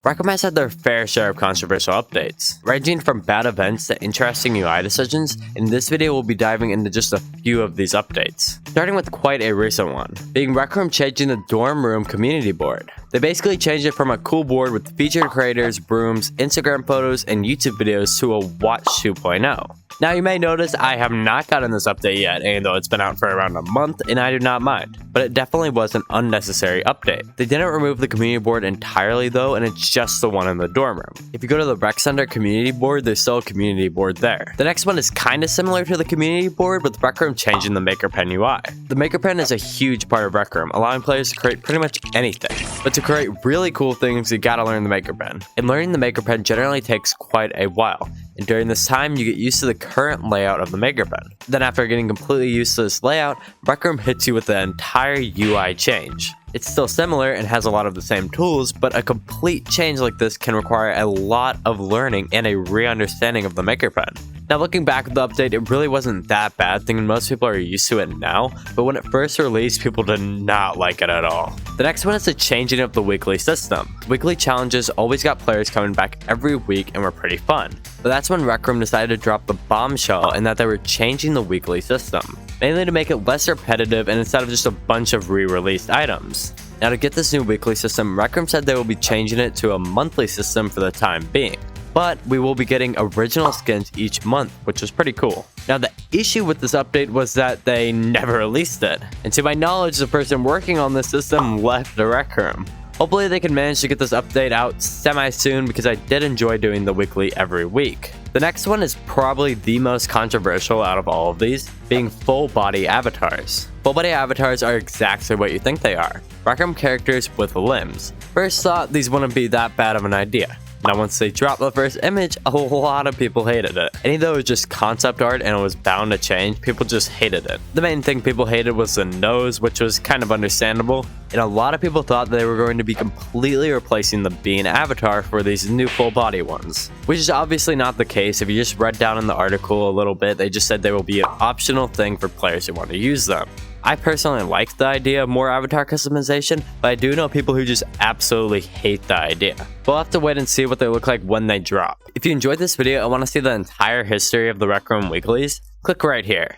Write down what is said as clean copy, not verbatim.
Rec Room has had their fair share of controversial updates, ranging from bad events to interesting UI decisions. In this video, we'll be diving into just a few of these updates, starting with quite a recent one, being Rec Room changing the dorm room community board. They basically changed it from a cool board with featured creators, brooms, Instagram photos, and YouTube videos to a Watch 2.0. Now you may notice I have not gotten this update yet, even though it's been out for around a month, and I do not mind. But it definitely was an unnecessary update. They didn't remove the community board entirely though, and it's just the one in the dorm room. If you go to the Rec Center community board, there's still a community board there. The next one is kinda similar to the community board, with Rec Room changing the Maker Pen UI. The Maker Pen is a huge part of Rec Room, allowing players to create pretty much anything. But to create really cool things, you gotta learn the Maker Pen. And learning the Maker Pen generally takes quite a while. And during this time, you get used to the current layout of the Maker Pen. Then after getting completely used to this layout, Rec Room hits you with the entire UI change. It's still similar and has a lot of the same tools, but a complete change like this can require a lot of learning and a re-understanding of the Maker Pen. Now looking back at the update, it really wasn't that bad, thinking most people are used to it now, but when it first released, people did not like it at all. The next one is the changing of the weekly system. Weekly challenges always got players coming back every week and were pretty fun, but that's when Rec Room decided to drop the bombshell in that they were changing the weekly system, mainly to make it less repetitive and instead of just a bunch of re-released items. Now to get this new weekly system, Rec Room said they will be changing it to a monthly system for the time being. But we will be getting original skins each month, which is pretty cool. Now the issue with this update was that they never released it, and to my knowledge the person working on this system left the Rec Room. Hopefully they can manage to get this update out semi-soon, because I did enjoy doing the weekly every week. The next one is probably the most controversial out of all of these, being full body avatars. Full body avatars are exactly what you think they are, Rec Room characters with limbs. First thought, these wouldn't be that bad of an idea. Now once they dropped the first image, a lot of people hated it. And even though it was just concept art and it was bound to change, people just hated it. The main thing people hated was the nose, which was kind of understandable, and a lot of people thought they were going to be completely replacing the Bean avatar for these new full body ones. Which is obviously not the case. If you just read down in the article a little bit, they just said they will be an optional thing for players who want to use them. I personally like the idea of more avatar customization, but I do know people who just absolutely hate the idea. We'll have to wait and see what they look like when they drop. If you enjoyed this video and want to see the entire history of the Rec Room weeklies, click right here.